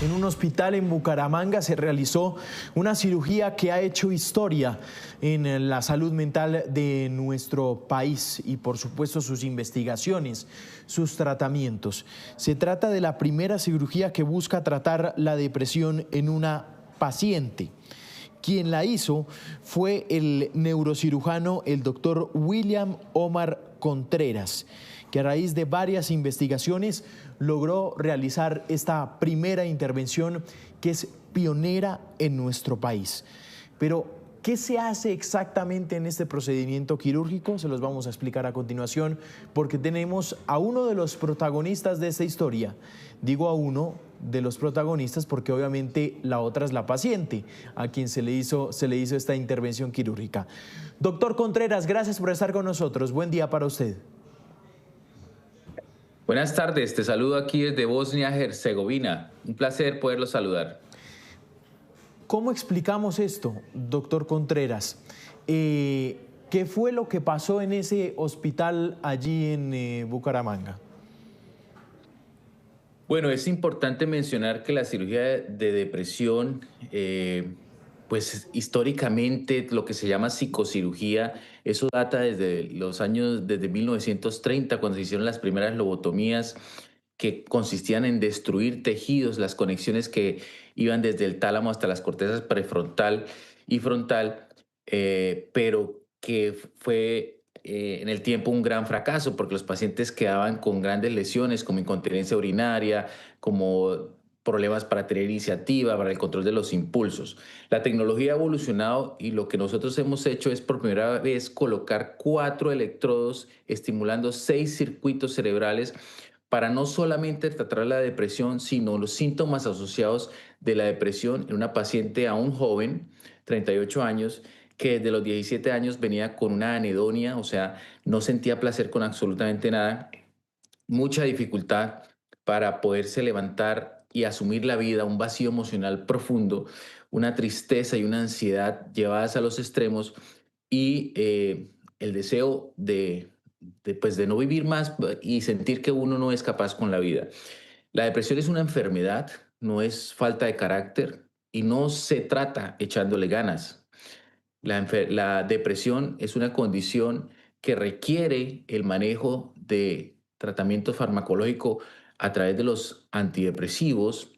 En un hospital en Bucaramanga se realizó una cirugía que ha hecho historia en la salud mental de nuestro país y por supuesto sus investigaciones, sus tratamientos. Se trata de la primera cirugía que busca tratar la depresión en una paciente. Quien la hizo fue el neurocirujano, el doctor William Omar Contreras, que a raíz de varias investigaciones logró realizar esta primera intervención que es pionera en nuestro país. Pero, ¿qué se hace exactamente en este procedimiento quirúrgico? Se los vamos a explicar a continuación, porque tenemos a uno de los protagonistas de esta historia. Digo a uno de los protagonistas porque obviamente la otra es la paciente a quien se le hizo esta intervención quirúrgica. Doctor Contreras, gracias por estar con nosotros. Buen día para usted. Buenas tardes, te saludo aquí desde Bosnia-Herzegovina. Un placer poderlo saludar. ¿Cómo explicamos esto, doctor Contreras? ¿Qué fue lo que pasó en ese hospital allí en Bucaramanga? Bueno, es importante mencionar que la cirugía de depresión, pues históricamente lo que se llama psicocirugía, eso data desde 1930, cuando se hicieron las primeras lobotomías que consistían en destruir tejidos, las conexiones que iban desde el tálamo hasta las cortezas prefrontal y frontal, pero que fue en el tiempo un gran fracaso porque los pacientes quedaban con grandes lesiones como incontinencia urinaria, como problemas para tener iniciativa, para el control de los impulsos. La tecnología ha evolucionado y lo que nosotros hemos hecho es por primera vez colocar 4 electrodos estimulando 6 circuitos cerebrales para no solamente tratar la depresión, sino los síntomas asociados de la depresión en una paciente aún joven, 38 años, que desde los 17 años venía con una anedonia, o sea, no sentía placer con absolutamente nada, mucha dificultad para poderse levantar y asumir la vida, un vacío emocional profundo, una tristeza y una ansiedad llevadas a los extremos y el deseo pues de no vivir más y sentir que uno no es capaz con la vida. La depresión es una enfermedad, no es falta de carácter y no se trata echándole ganas. La depresión es una condición que requiere el manejo de tratamiento farmacológico a través de los antidepresivos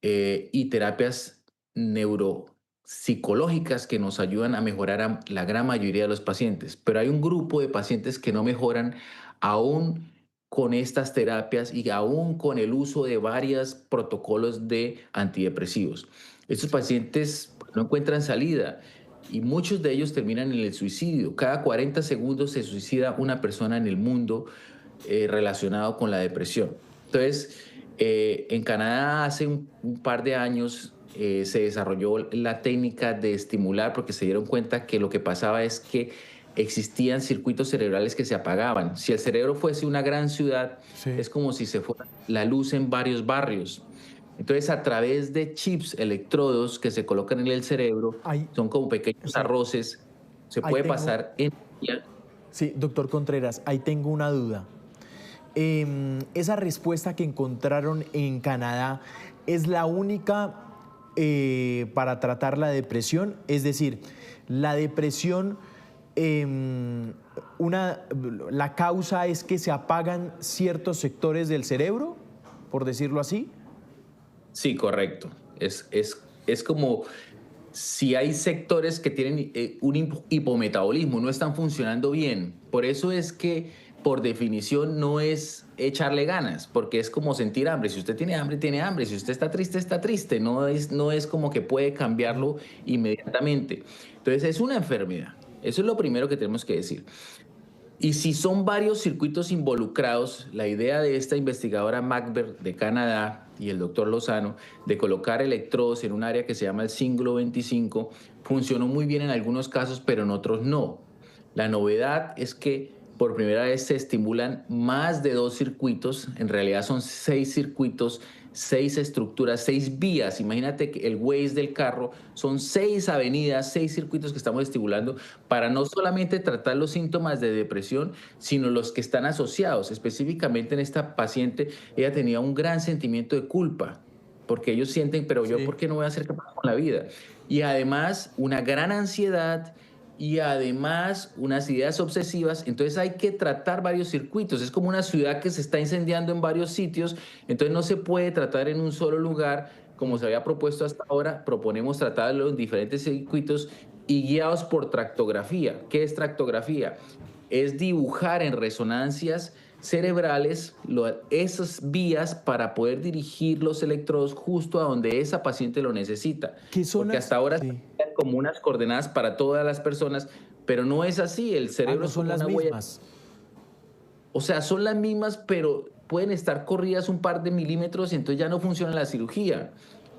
y terapias neuropsicológicas que nos ayudan a mejorar a la gran mayoría de los pacientes. Pero hay un grupo de pacientes que no mejoran aún con estas terapias y aún con el uso de varios protocolos de antidepresivos. Estos pacientes no encuentran salida y muchos de ellos terminan en el suicidio. Cada 40 segundos se suicida una persona en el mundo relacionado con la depresión. Entonces, en Canadá hace un par de años se desarrolló la técnica de estimular porque se dieron cuenta que lo que pasaba es que existían circuitos cerebrales que se apagaban. Si el cerebro fuese una gran ciudad, Sí. es como si se fuera la luz en varios barrios. Entonces, a través de chips, electrodos que se colocan en el cerebro, Ahí, son como pequeños sí, arroces, se ahí puede tengo, pasar energía. sí, doctor Contreras, ahí tengo una duda. Esa respuesta que encontraron en Canadá es la única para tratar la depresión, es decir, la depresión, la causa es que se apagan ciertos sectores del cerebro, por decirlo así. Sí, correcto. Es como si hay sectores que tienen un hipometabolismo, no están funcionando bien. Por eso es que, por definición, no es echarle ganas, porque es como sentir hambre. Si usted tiene hambre, tiene hambre. Si usted está triste, está triste. No es como que puede cambiarlo inmediatamente. Entonces, es una enfermedad. Eso es lo primero que tenemos que decir. Y si son varios circuitos involucrados, la idea de esta investigadora Macbeth de Canadá y el doctor Lozano de colocar electrodos en un área que se llama el cíngulo 25 funcionó muy bien en algunos casos, pero en otros no. La novedad es que por primera vez se estimulan más de 2 circuitos, en realidad son 6 circuitos, 6 estructuras, 6 vías. Imagínate que el Waze del carro son 6 avenidas, 6 circuitos que estamos estimulando para no solamente tratar los síntomas de depresión, sino los que están asociados. Específicamente en esta paciente, ella tenía un gran sentimiento de culpa. porque ellos sienten, pero yo, ¿por Sí. qué no voy a ser capaz con la vida? Y además, una gran ansiedad y además unas ideas obsesivas. Entonces hay que tratar varios circuitos. Es como una ciudad que se está incendiando en varios sitios, entonces no se puede tratar en un solo lugar como Mm. se había propuesto hasta ahora. Proponemos tratarlo en diferentes circuitos y guiados por tractografía. ¿Qué es tractografía? Es dibujar en resonancias cerebrales esas vías para poder dirigir los electrodos justo a donde esa paciente lo necesita. ¿Qué Porque zonas? hasta ahora se Sí. dan como unas coordenadas para todas las personas, pero no es así. El Ah, cerebro no es son como las una huella. mismas. O sea, son las mismas, pero pueden estar corridas un par de milímetros y entonces ya no funciona la cirugía.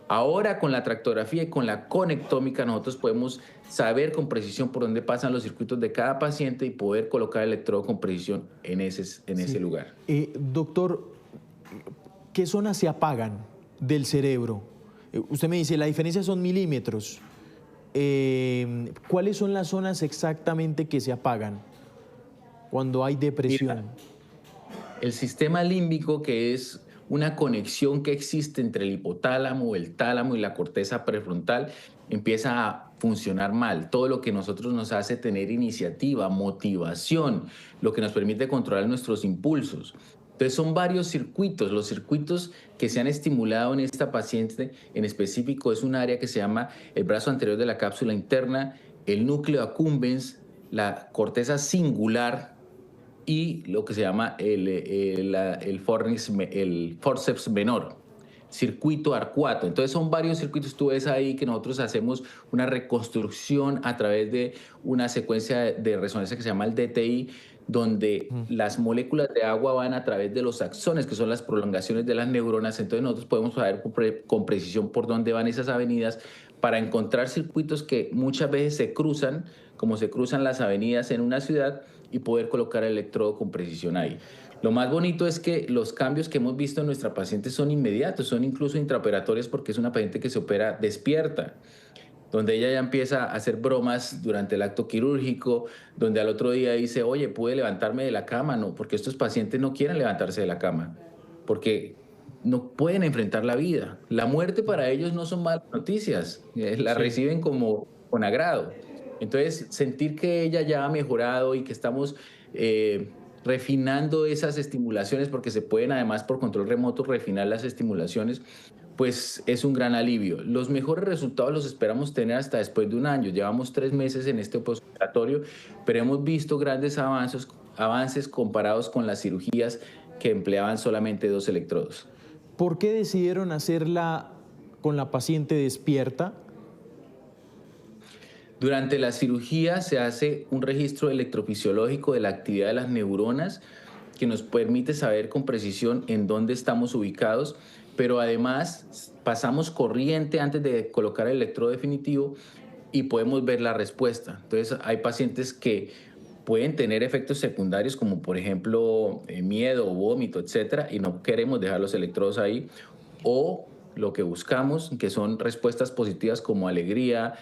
Ahora con la tractografía y con la conectómica nosotros podemos saber con precisión por dónde pasan los circuitos de cada paciente y poder colocar el electrodo con precisión en ese Sí. lugar. Doctor, ¿qué zonas se apagan del cerebro? Usted me dice, la diferencia son milímetros. ¿Cuáles son las zonas exactamente que se apagan cuando hay Mira, depresión? el sistema límbico, que es una conexión que existe entre el hipotálamo, el tálamo y la corteza prefrontal, empieza a funcionar mal. Todo lo que nosotros nos hace tener iniciativa, motivación, lo que nos permite controlar nuestros impulsos. Entonces son varios circuitos. Los circuitos que se han estimulado en esta paciente en específico es un área que se llama el brazo anterior de la cápsula interna, el núcleo accumbens, la corteza singular y lo que se llama el forceps menor, circuito arcuato. Entonces son varios circuitos, tú ves ahí que nosotros hacemos una reconstrucción a través de una secuencia de resonancia que se llama el DTI, donde Mm. las moléculas de agua van a través de los axones, que son las prolongaciones de las neuronas. Entonces nosotros podemos saber con precisión por dónde van esas avenidas para encontrar circuitos que muchas veces se cruzan, como se cruzan las avenidas en una ciudad, y poder colocar el electrodo con precisión ahí. Lo más bonito es que los cambios que hemos visto en nuestra paciente son inmediatos, son incluso intraoperatorios porque es una paciente que se opera despierta, donde ella ya empieza a hacer bromas durante el acto quirúrgico, donde al otro día dice, oye, pude levantarme de la cama, no, porque estos pacientes no quieren levantarse de la cama, porque no pueden enfrentar la vida. La muerte para ellos no son malas noticias, la Sí. reciben como con agrado. Entonces, sentir que ella ya ha mejorado y que estamos refinando esas estimulaciones, porque se pueden además por control remoto refinar las estimulaciones, pues es un gran alivio. Los mejores resultados los esperamos tener hasta después de un año. Llevamos 3 meses en este postoperatorio, pero hemos visto grandes avances comparados con las cirugías que empleaban solamente 2 electrodos. ¿Por qué decidieron hacerla con la paciente despierta? Durante la cirugía se hace un registro electrofisiológico de la actividad de las neuronas que nos permite saber con precisión en dónde estamos ubicados, pero además pasamos corriente antes de colocar el electrodo definitivo y podemos ver la respuesta. Entonces hay pacientes que pueden tener efectos secundarios como por ejemplo miedo, vómito, etcétera, y no queremos dejar los electrodos ahí, o lo que buscamos, que son respuestas positivas como alegría,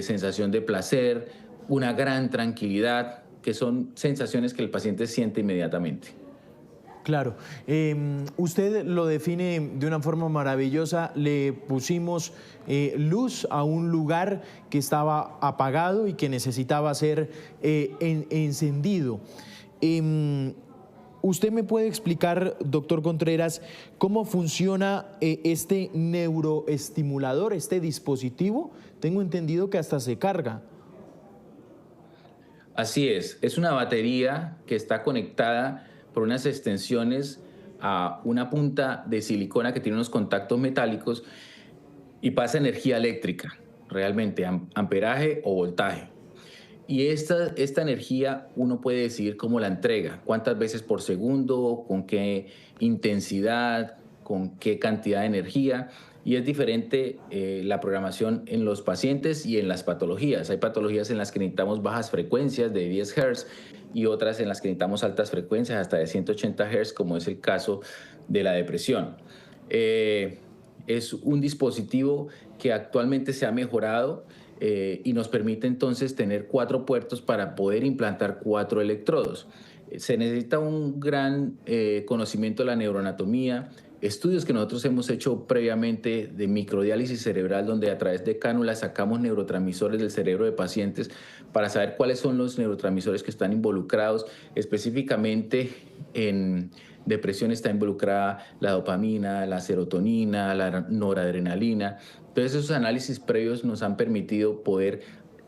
sensación de placer, una gran tranquilidad, que son sensaciones que el paciente siente inmediatamente. Claro, usted lo define de una forma maravillosa. Le pusimos luz a un lugar que estaba apagado y que necesitaba ser encendido. ¿Usted me puede explicar, doctor Contreras, cómo funciona este neuroestimulador, este dispositivo? Tengo entendido que hasta se carga. Así es una batería que está conectada por unas extensiones a una punta de silicona que tiene unos contactos metálicos y pasa energía eléctrica, realmente, amperaje o voltaje. Y esta energía uno puede decidir cómo la entrega, cuántas veces por segundo, con qué intensidad, con qué cantidad de energía. Y es diferente la programación en los pacientes y en las patologías. Hay patologías en las que necesitamos bajas frecuencias de 10 Hz y otras en las que necesitamos altas frecuencias hasta de 180 Hz, como es el caso de la depresión. Eh, es un dispositivo que actualmente se ha mejorado y nos permite entonces tener 4 puertos para poder implantar 4 electrodos. Se necesita un gran conocimiento de la neuroanatomía, estudios que nosotros hemos hecho previamente de microdiálisis cerebral, donde a través de cánulas sacamos neurotransmisores del cerebro de pacientes para saber cuáles son los neurotransmisores que están involucrados. Específicamente en depresión está involucrada la dopamina, la serotonina, la noradrenalina. Entonces esos análisis previos nos han permitido poder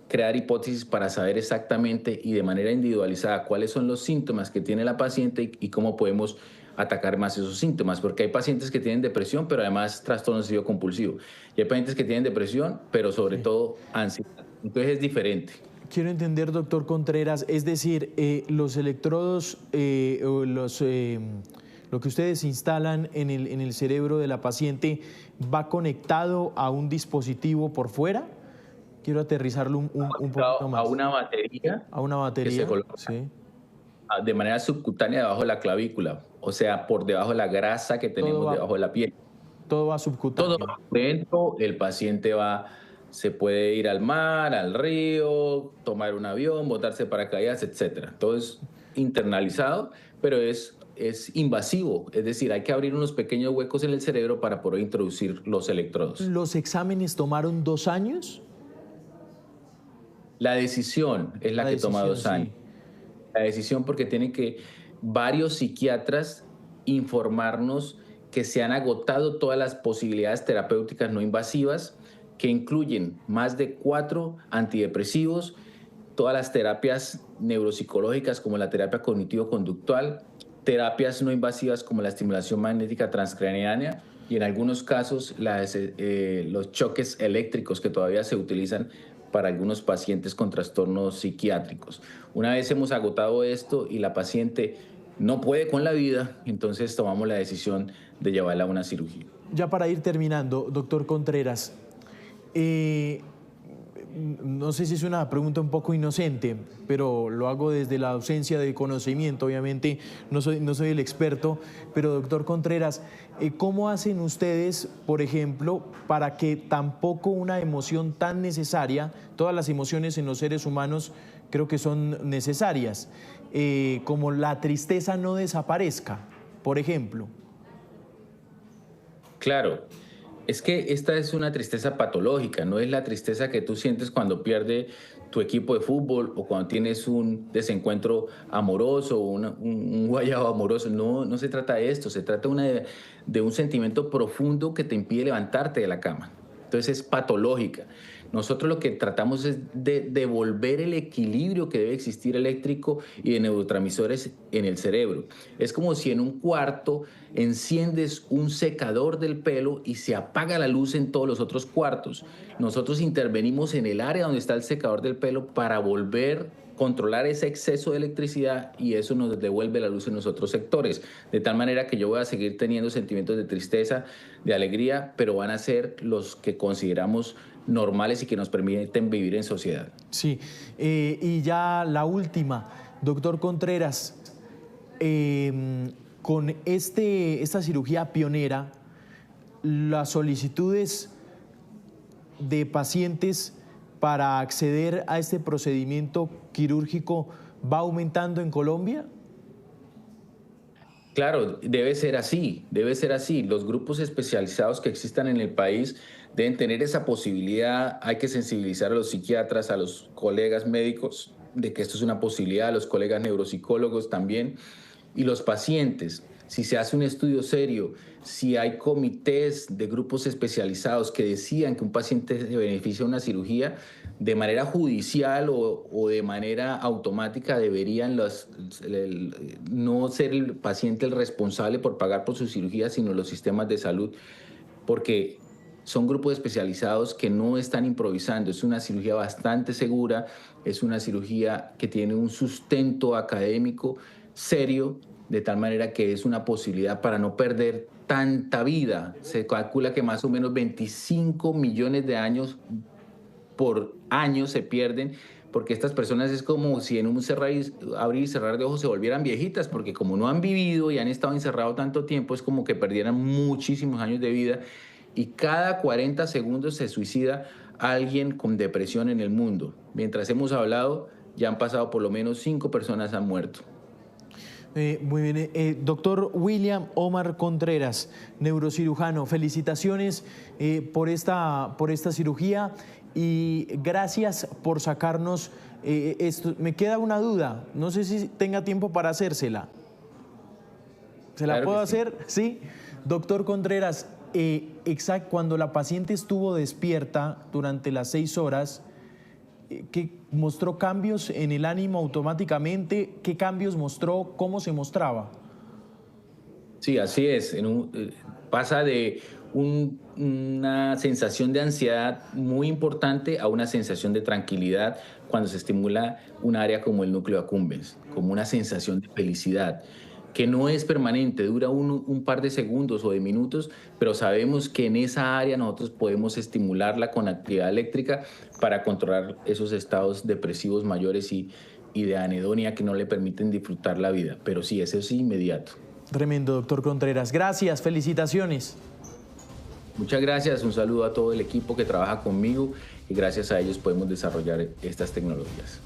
crear hipótesis para saber exactamente y de manera individualizada cuáles son los síntomas que tiene la paciente y cómo podemos atacar más esos síntomas, porque hay pacientes que tienen depresión, pero además trastorno obsesivo compulsivo. Y hay pacientes que tienen depresión, pero sobre todo ansiedad. Entonces es diferente. Quiero entender, doctor Contreras, es decir, los electrodos, o lo que ustedes instalan en el cerebro de la paciente, ¿va conectado a un dispositivo por fuera? Quiero aterrizarlo un poquito más. A una batería. A una batería, que se coloca sí. De manera subcutánea debajo de la clavícula, o sea, por debajo de la grasa que tenemos debajo de la piel. Todo va subcutáneo. Todo dentro, el paciente se puede ir al mar, al río, tomar un avión, botarse paracaídas, etc. Todo es internalizado, pero es invasivo, es decir, hay que abrir unos pequeños huecos en el cerebro para poder introducir los electrodos. ¿Los exámenes tomaron 2 años? La decisión es la que toma 2 años. Sí. La decisión porque tienen que varios psiquiatras informarnos que se han agotado todas las posibilidades terapéuticas no invasivas, que incluyen más de 4 antidepresivos, todas las terapias neuropsicológicas como la terapia cognitivo-conductual, terapias no invasivas como la estimulación magnética transcraniana y en algunos casos los choques eléctricos que todavía se utilizan para algunos pacientes con trastornos psiquiátricos. Una vez hemos agotado esto y la paciente no puede con la vida, entonces tomamos la decisión de llevarla a una cirugía. Ya para ir terminando, doctor Contreras, no sé si es una pregunta un poco inocente, pero lo hago desde la ausencia de conocimiento, obviamente no soy el experto, pero doctor Contreras, ¿cómo hacen ustedes, por ejemplo, para que tampoco una emoción tan necesaria, todas las emociones en los seres humanos creo que son necesarias, como la tristeza no desaparezca, por ejemplo? Claro. Es que esta es una tristeza patológica, no es la tristeza que tú sientes cuando pierde tu equipo de fútbol o cuando tienes un desencuentro amoroso o un guayabo amoroso. No se trata de esto, se trata de un sentimiento profundo que te impide levantarte de la cama. Entonces es patológica. Nosotros lo que tratamos es de devolver el equilibrio que debe existir eléctrico y de neurotransmisores en el cerebro. Es como si en un cuarto enciendes un secador del pelo y se apaga la luz en todos los otros cuartos. Nosotros intervenimos en el área donde está el secador del pelo para controlar ese exceso de electricidad y eso nos devuelve la luz en los otros sectores. De tal manera que yo voy a seguir teniendo sentimientos de tristeza, de alegría, pero van a ser los que consideramos normales y que nos permiten vivir en sociedad. Sí, y ya la última, doctor Contreras, con esta cirugía pionera, las solicitudes de pacientes para acceder a este procedimiento quirúrgico va aumentando en Colombia? Claro, debe ser así, debe ser así. Los grupos especializados que existan en el país deben tener esa posibilidad. Hay que sensibilizar a los psiquiatras, a los colegas médicos de que esto es una posibilidad, a los colegas neuropsicólogos también, y los pacientes. Si se hace un estudio serio, si hay comités de grupos especializados que decidan que un paciente se beneficia de una cirugía, de manera judicial o de manera automática deberían no ser el paciente el responsable por pagar por su cirugía, sino los sistemas de salud, porque son grupos especializados que no están improvisando. Es una cirugía bastante segura, es una cirugía que tiene un sustento académico serio, de tal manera que es una posibilidad para no perder tanta vida. Se calcula que más o menos 25 millones de años por año se pierden, porque estas personas es como si en un abrir y cerrar de ojos se volvieran viejitas, porque como no han vivido y han estado encerrados tanto tiempo, es como que perdieran muchísimos años de vida, y cada 40 segundos se suicida alguien con depresión en el mundo. Mientras hemos hablado, ya han pasado por lo menos 5 personas han muerto. Muy bien, doctor William Omar Contreras, neurocirujano, felicitaciones por esta cirugía y gracias por sacarnos esto. Me queda una duda, no sé si tenga tiempo para hacérsela. ¿Se la Claro puedo que sí. hacer? Sí. Doctor Contreras, exacto, cuando la paciente estuvo despierta durante las 6 horas, ¿qué mostró cambios en el ánimo automáticamente? ¿Qué cambios mostró? ¿Cómo se mostraba? Sí, así es. Pasa de una sensación de ansiedad muy importante a una sensación de tranquilidad cuando se estimula un área como el núcleo accumbens, como una sensación de felicidad, que no es permanente, dura un par de segundos o de minutos, pero sabemos que en esa área nosotros podemos estimularla con actividad eléctrica para controlar esos estados depresivos mayores y de anedonia que no le permiten disfrutar la vida. Pero sí, eso es inmediato. Tremendo, doctor Contreras. Gracias, felicitaciones. Muchas gracias, un saludo a todo el equipo que trabaja conmigo y gracias a ellos podemos desarrollar estas tecnologías.